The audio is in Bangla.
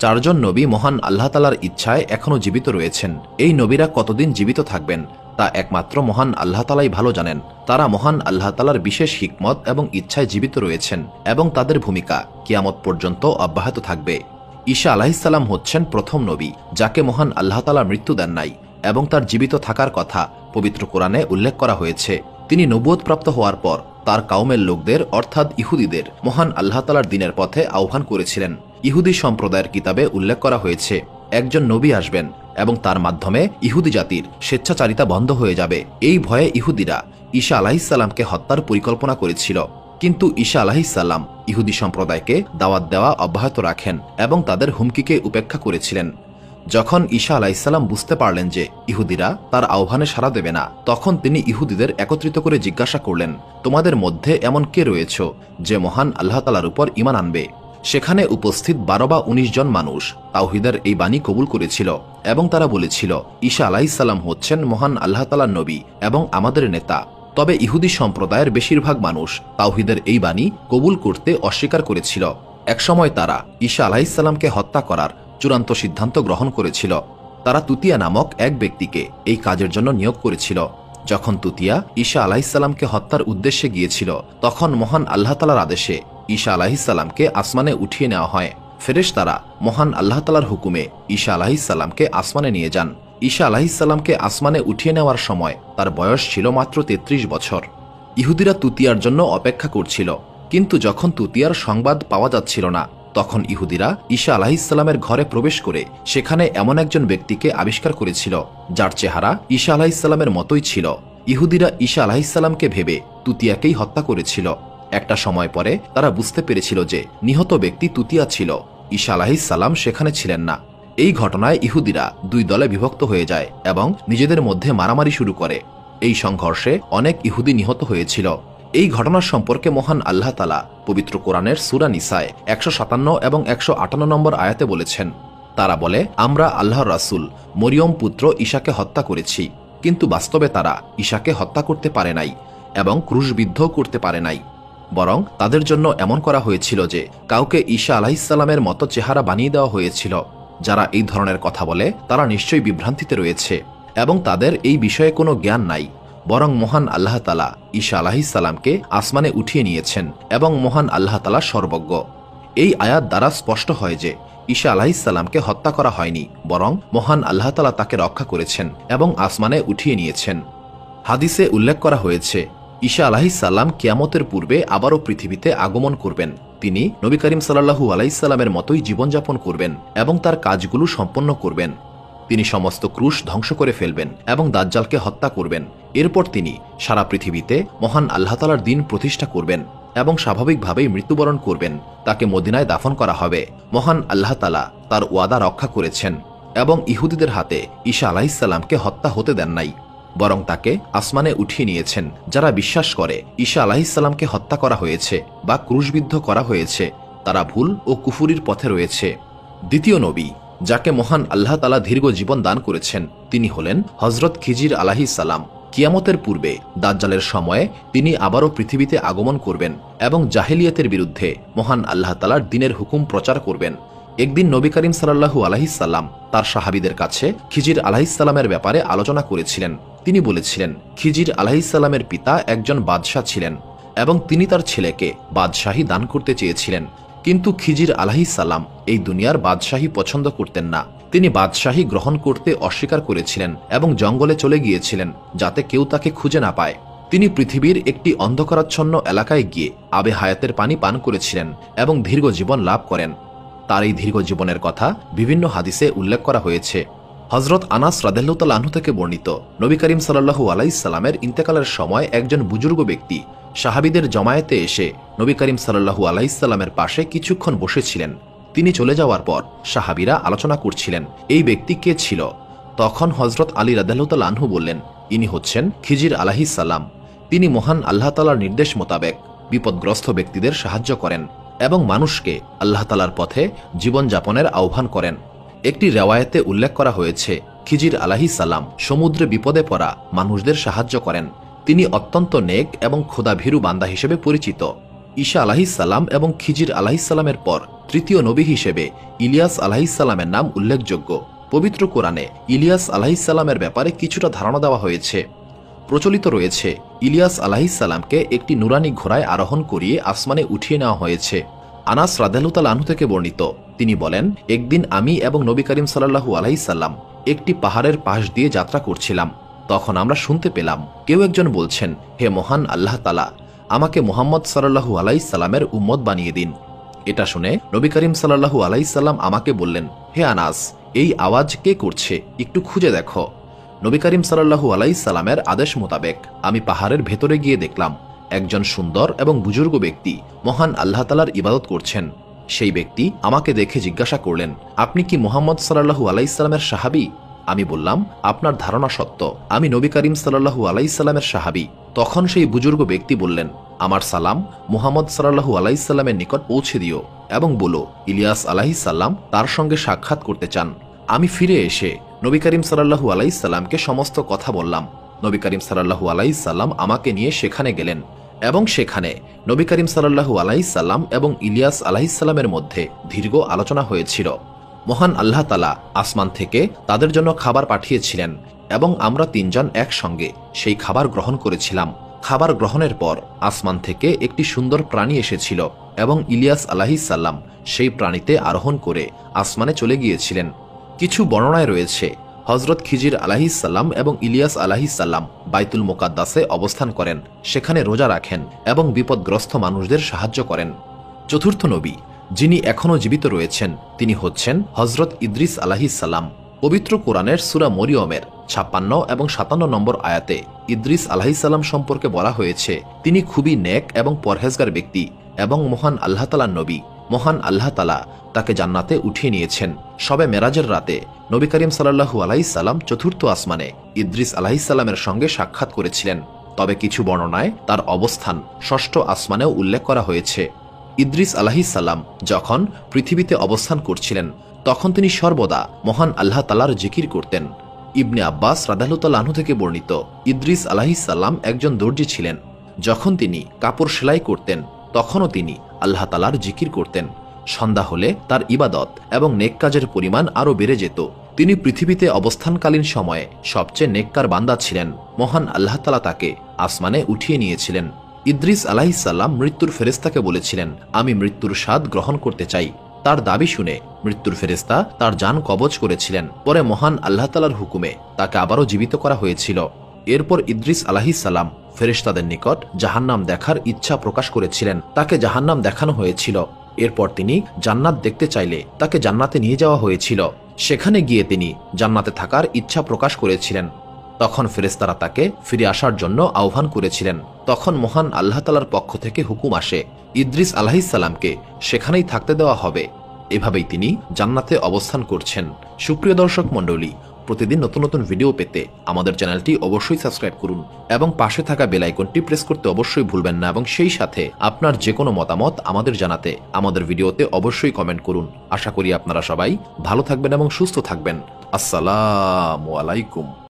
চারজন নবী মহান আল্লাহ তাআলার ইচ্ছায় এখনও জীবিত রয়েছেন। এই নবীরা কতদিন জীবিত থাকবেন তা একমাত্র মহান আল্লাহ তাআলাই ভালো জানেন। তারা মহান আল্লাহ তাআলার বিশেষ হিকমত এবং ইচ্ছায় জীবিত রয়েছেন এবং তাদের ভূমিকা কিয়ামত পর্যন্ত অব্যাহত থাকবে। ঈসা আলাইহিসসালাম হচ্ছেন প্রথম নবী যাকে মহান আল্লাহ তাআলা মৃত্যু দেন নাই এবং তার জীবিত থাকার কথা পবিত্র কোরআনে উল্লেখ করা হয়েছে। তিনি নবুয়তপ্রাপ্ত হওয়ার পর তার কাউমের লোকদের অর্থাৎ ইহুদিদের মহান আল্লাহ তাআলার দ্বীনের পথে আহ্বান করেছিলেন। ইহুদি সম্প্রদায়ের কিতাবে উল্লেখ করা হয়েছে একজন নবী আসবেন এবং তার মাধ্যমে ইহুদি জাতির স্বেচ্ছাচারিতা বন্ধ হয়ে যাবে। এই ভয়ে ইহুদিরা ঈসা আলাইহিসসালামকে হত্যার পরিকল্পনা করেছিল, কিন্তু ঈসা আলাইহিসসালাম ইহুদি সম্প্রদায়কে দাওয়াত দেওয়া অব্যাহত রাখেন এবং তাদের হুমকিকে উপেক্ষা করেছিলেন। যখন ঈসা আলাইহিসসালাম বুঝতে পারলেন যে ইহুদিরা তার আহ্বানে সাড়া দেবে না, তখন তিনি ইহুদিদের একত্রিত করে জিজ্ঞাসা করলেন, তোমাদের মধ্যে এমন কে রয়েছ যে মহান আল্লাহ তাআলার উপর ঈমান আনবে? সেখানে উপস্থিত 12 বা 19 জন মানুষ তাওহীদের এই বাণী কবুল করেছিল এবং তারা বলেছিল, ঈসা আলাইহিসসালাম হচ্ছেন মহান আল্লাহ তাআলার নবী এবং আমাদের নেতা। তবে ইহুদি সম্প্রদায়ের বেশিরভাগ মানুষ তাওহীদের এই বাণী কবুল করতে অস্বীকার করেছিল। একসময় তারা ঈসা আলাইহিসসালামকে হত্যা করার চূড়ান্ত সিদ্ধান্ত গ্রহণ করেছিল। তারা তুতিয়া নামক এক ব্যক্তিকে এই কাজের জন্য নিয়োগ করেছিল। যখন তুতিয়া ঈসা আলাইহিসসালামকে হত্যার উদ্দেশ্যে গিয়েছিল, তখন মহান আল্লাহ তাআলার আদেশে ঈসা আলাইহিসসালামকে আসমানে উঠিয়ে নেওয়া হয়। ফেরেশতারা মহান আল্লাহ তাআলার হুকুমে ঈসা আলাইহিসসালামকে আসমানে নিয়ে যান। ঈসা আলাইহিসসালামকে আসমানে উঠিয়ে নেওয়ার সময় তার বয়স ছিল মাত্র 33 বছর। ইহুদিরা তুতিয়ার জন্য অপেক্ষা করছিল, কিন্তু যখন তুতিয়ার সংবাদ পাওয়া যাচ্ছিল না, তখন ইহুদিরা ঈসা আলাইহিসসালামের ঘরে প্রবেশ করে সেখানে এমন একজন ব্যক্তিকে আবিষ্কার করেছিল যার চেহারা ঈসা আলাইহিসসালামের মতোই ছিল। ইহুদিরা ঈসা আলাইহিসসালামকে ভেবে তুতিয়াকেই হত্যা করেছিল। একটা সময় পরে তারা বুঝতে পেরেছিল যে নিহত ব্যক্তি তুতিয়া ছিল, ঈসা আলাইহিসসালাম সেখানে ছিলেন না। এই ঘটনায় ইহুদিরা 2 দলে বিভক্ত হয়ে যায় এবং নিজেদের মধ্যে মারামারি শুরু করে। এই সংঘর্ষে অনেক ইহুদি নিহত হয়েছিল। এই ঘটনার সম্পর্কে মহান আল্লাহ তাআলা পবিত্র কোরআনের সূরা নিসায় 157 এবং 158 নম্বর আয়াতে বলেছেন, তারা বলে, আমরা আল্লাহর রাসূল মরিয়ম পুত্র ঈসাকে হত্যা করেছি, কিন্তু বাস্তবে তারা ঈসাকে হত্যা করতে পারে নাই এবং ক্রুশবিদ্ধ করতে পারে নাই। বরং তাদের জন্য এমন করা হয়েছিল যে কাউকে ঈসা আলাইহিসসালামের মতো চেহারা বানিয়ে দেওয়া হয়েছিল। যারা এই ধরনের কথা বলে তারা নিশ্চয়ই বিভ্রান্তিতে রয়েছে এবং তাদের এই বিষয়ে কোনো জ্ঞান নাই। বরং মহান আল্লাহ তাআলা ঈসা আলাইহিসসালামকে আসমানে উঠিয়ে নিয়েছেন এবং মহান আল্লাহ তাআলা সর্বজ্ঞ। এই আয়াত দ্বারা স্পষ্ট হয় যে ঈসা আলাইহিসসালামকে হত্যা করা হয়নি, বরং মহান আল্লাহ তাআলা তাকে রক্ষা করেছেন এবং আসমানে উঠিয়ে নিয়েছেন। হাদিসে উল্লেখ করা হয়েছে ঈসা আলাইহিসসালাম কিয়ামতের পূর্বে আবারও পৃথিবীতে আগমন করবেন। তিনি নবী করিম সাল্লাল্লাহু আলাইহি সাল্লামের মতোই জীবনযাপন করবেন এবং তার কাজগুলো সম্পন্ন করবেন। তিনি সমস্ত ক্রুশ ধ্বংস করে ফেলবেন এবং দাজ্জালকে হত্যা করবেন। এরপর তিনি সারা পৃথিবীতে মহান আল্লাহ তাআলার দ্বীন প্রতিষ্ঠা করবেন এবং স্বাভাবিকভাবেই মৃত্যুবরণ করবেন। তাকে মদিনায় দাফন করা হবে। মহান আল্লাহ তাআলা তার ওয়াদা রক্ষা করেছেন এবং ইহুদিদের হাতে ঈসা আলাইহিসসালামকে হত্যা হতে দেন নাই, বরং তাকে আসমানে উঠিয়ে নিয়েছেন। যারা বিশ্বাস করে ঈসা আলাইহিসসালামকে হত্যা করা হয়েছে বা ক্রুশবিদ্ধ করা হয়েছে, তারা ভুল ও কুফুরির পথে রয়েছে। দ্বিতীয় নবী যাকে মহান আল্লাহ তাআলা দীর্ঘ জীবন দান করেছেন, তিনি হলেন হযরত খিজির আলাইহিসসালাম। কিয়ামতের পূর্বে দাজ্জালের সময়ে তিনি আবারও পৃথিবীতে আগমন করবেন এবং জাহেলিয়াতের বিরুদ্ধে মহান আল্লাহ তাআলার দ্বীনের হুকুম প্রচার করবেন। একদিন নবী করিম সাল্লাল্লাহু আলাইহি সাল্লাম তার সাহাবীদের কাছে খিজির আলাইহিসসালামের ব্যাপারে আলোচনা করেছিলেন। তিনি বলেছিলেন, খিজির আলাইহিসসালামের পিতা একজন বাদশাহ ছিলেন এবং তিনি তার ছেলেকে বাদশাহী দান করতে চেয়েছিলেন, কিন্তু খিজির আলাইহিসসালাম এই দুনিয়ার বাদশাহী পছন্দ করতেন না। তিনি বাদশাহী গ্রহণ করতে অস্বীকার করেছিলেন এবং জঙ্গলে চলে গিয়েছিলেন যাতে কেউ তাকে খুঁজে না পায়। তিনি পৃথিবীর একটি অন্ধকারাচ্ছন্ন এলাকায় গিয়ে আবে হায়াতের পানি পান করেছিলেন এবং দীর্ঘ জীবন লাভ করেন। তার এই দীর্ঘ জীবনের কথা বিভিন্ন হাদিসে উল্লেখ করা হয়েছে। হযরত আনাস রাদিয়াল্লাহু তাআলা আনহু থেকে বর্ণিত, নবী করিম সাল্লাল্লাহু আলাইহি সাল্লামের ইন্তেকালের সময় একজন বুজুর্গ ব্যক্তি সাহাবীদের জমায়েতে এসে নবী করিম সাল্লাল্লাহু আলাইহি সাল্লামের পাশে কিছুক্ষণ বসেছিলেন। তিনি চলে যাওয়ার পর সাহাবীরা আলোচনা করছিলেন এই ব্যক্তি কে ছিল। তখন হযরত আলী রাদিয়াল্লাহু তাআলা আনহু বললেন, ইনি হচ্ছেন খিজির আলাইহিস সালাম। তিনি মহান আল্লাহ তাআলার নির্দেশ মোতাবেক বিপদগ্রস্ত ব্যক্তিদের সাহায্য করেন এবং মানুষকে আল্লাহ তাআলার পথে জীবনযাপনের আহ্বান করেন। একটি রেওয়ায়েতে উল্লেখ করা হয়েছে, খিজির আলাইহিস সালাম সমুদ্রে বিপদে পড়া মানুষদের সাহায্য করেন। তিনি অত্যন্ত নেক এবং খোদাভীরু বান্দা হিসেবে পরিচিত। ঈসা আলাইহিসসালাম এবং খিজির আলাইহিসসালামের পর তৃতীয় নবী হিসেবে ইলিয়াস আলাইহিসসালামের নাম উল্লেখযোগ্য। পবিত্র কোরআনে ইলিয়াস আলাইহিসসালামের ব্যাপারে কিছুটা ধারণা দেওয়া হয়েছে। প্রচলিত রয়েছে ইলিয়াস আলাইহিসসালামকে একটি নুরানি ঘোড়ায় আরোহণ করিয়ে আসমানে উঠিয়ে নেওয়া হয়েছে। আনাস রাদিয়াল্লাহু তাআলা আনহু থেকে বর্ণিত, তিনি বলেন, একদিন আমি এবং নবী করিম সাল্লাল্লাহু আলাইহি সাল্লাম একটি পাহাড়ের পাশ দিয়ে যাত্রা করছিলাম। তখন আমরা শুনতে পেলাম কেউ একজন বলছেন, হে মহান আল্লাহ তাআলা, আমাকে মুহাম্মদ সাল্লাল্লাহু আলাইহি সাল্লামের উম্মত বানিয়ে দিন। এটা শুনে নবী করিম সাল্লাল্লাহু আলাইহি সাল্লাম আমাকে বললেন, হে আনাস, এই আওয়াজ কে করছে, একটু খুঁজে দেখো। নবী করিম সাল্লাল্লাহু আলাইহি সাল্লামের আদেশ মোতাবেক আমি পাহাড়ের ভেতরে গিয়ে দেখলাম একজন সুন্দর এবং বুজুর্গ ব্যক্তি মহান আল্লাহ তাআলার ইবাদত করছেন। সেই ব্যক্তি আমাকে দেখে জিজ্ঞাসা করলেন, আপনি কি মুহাম্মদ সাল্লাল্লাহু আলাইহি সাল্লামের সাহাবী? আমি বললাম, আপনার ধারণা সত্য, আমি নবী করিম সাল্লাল্লাহু আলাইহি সাল্লামের সাহাবী। তখন সেই বুজুর্গ ব্যক্তি বললেন, আমার সালাম মুহাম্মদ সাল্লাল্লাহু আলাইহি সাল্লামের নিকট পৌঁছে দিও এবং বলো ইলিয়াস আলাইহিস সালাম তার সঙ্গে সাক্ষাৎ করতে চান। আমি ফিরে এসে নবী করিম সাল্লাল্লাহু আলাইহি সাল্লামকে সমস্ত কথা বললাম। নবী করিম সাল্লাল্লাহু আলাইহি সাল্লাম আমাকে নিয়ে সেখানে গেলেন এবং সেখানে নবী করিম সাল্লাল্লাহু আলাইহি সাল্লাম এবং ইলিয়াস আলাইহিস সালামের মধ্যে দীর্ঘ আলোচনা হয়েছিল। মহান আল্লাহ তাআলা আসমান থেকে তাদের জন্য খাবার পাঠিয়েছিলেন এবং আমরা তিনজন একসঙ্গে সেই খাবার গ্রহণ করেছিলাম। খাবার গ্রহণের পর আসমান থেকে একটি সুন্দর প্রাণী এসেছিল এবং ইলিয়াস আলাইহিস সালাম সেই প্রাণীতে আরোহণ করে আসমানে চলে গিয়েছিলেন। কিছু বর্ণনায় রয়েছে হযরত খিজির আলাইহিস সালাম এবং ইলিয়াস আলাইহিস সালাম বাইতুল মুকাদ্দাসে অবস্থান করেন, সেখানে রোজা রাখেন এবং বিপদগ্রস্ত মানুষদের সাহায্য করেন। চতুর্থ নবী যিনি এখনও জীবিত রয়েছেন তিনি হচ্ছেন হযরত ইদ্রিস আলাইহিস সালাম। পবিত্র কোরআনের সূরা মরিয়মের ৫৬ এবং ৫৭ নম্বর আয়াতে ইদ্রিস আলাইহিস সালাম সম্পর্কে বলা হয়েছে, তিনি খুবই নেক এবং পরহেজগার ব্যক্তি এবং মহান আল্লাহ তাআলার নবী। মহান আল্লাহ তাআলা তাকে জান্নাতে উঠিয়ে নিয়েছেন। শবে মেরাজের রাতে নবী করিম সাল্লাল্লাহু আলাইহি সাল্লাম চতুর্থ আসমানে ইদ্রিস আলাইহিস সালামের সঙ্গে সাক্ষাৎ করেছিলেন। তবে কিছু বর্ণনায় তার অবস্থান ষষ্ঠ আসমানেও উল্লেখ করা হয়েছে। ইদ্রিস আলাইহিস সালাম যখন পৃথিবীতে অবস্থান করছিলেন তখন তিনি সর্বদা মহান আল্লাহ তাআলার জিকির করতেন। ইবনে আব্বাস রাদিয়াল্লাহু তাআলা আনহু থেকে বর্ণিত, ইদ্রিস আলাইহিস সালাম একজন দর্জি ছিলেন। যখন তিনি কাপড় সেলাই করতেন তখনও তিনি আল্লাহ তাআলার জিকির করতেন। সন্ধ্যা হলে তার ইবাদত এবং নেক কাজের পরিমাণ আরও বেড়ে যেত। তিনি পৃথিবীতে অবস্থানকালীন সময়ে সবচেয়ে নেককার বান্দা ছিলেন। মহান আল্লাহ তাআলা তাকে আসমানে উঠিয়ে নিয়েছিলেন। ইদ্রিস আলাইহিস সালাম মৃত্যুর ফেরেশতাকে বলেছিলেন, আমি মৃত্যুর স্বাদ গ্রহণ করতে চাই। তার দাবি শুনে মৃত্যুর ফেরেশতা তার জান কবজ করেছিলেন। পরে মহান আল্লাহ তাআলার হুকুমে তাকে আবারও জীবিত করা হয়েছিল। এরপর ইদ্রিস আলাইহিস সালাম ফেরেশতাদের নিকট জাহান্নাম দেখার ইচ্ছা প্রকাশ করেছিলেন। তাকে জাহান্নাম দেখানো হয়েছিল। এরপর তিনি জান্নাত দেখতে চাইলে তাকে জান্নাতে নিয়ে যাওয়া হয়েছিল। সেখানে গিয়ে তিনি জান্নাতে থাকার ইচ্ছা প্রকাশ করেছিলেন। তখন ফেরেশতারা তাকে ফিরে আসার জন্য আহ্বান করেছিলেন। তখন মহান আল্লাহ তাআলার পক্ষ থেকে হুকুম আসে, ইদ্রিস আলাইহিস সালামকে সেখানেই থাকতে দেওয়া হবে। এভাবেই তিনি জান্নাতে অবস্থান করছেন। সুপ্রিয় দর্শক মণ্ডলী, প্রতিদিন নতুন নতুন ভিডিও পেতে আমাদের চ্যানেলটি অবশ্যই সাবস্ক্রাইব করুন এবং পাশে থাকা বেল আইকনটি প্রেস করতে অবশ্যই ভুলবেন না এবং সেই সাথে আপনার যে কোনো মতামত আমাদের জানাতে আমাদের ভিডিওতে অবশ্যই কমেন্ট করুন। আশা করি আপনারা সবাই ভালো থাকবেন এবং সুস্থ থাকবেন। আসসালামু আলাইকুম।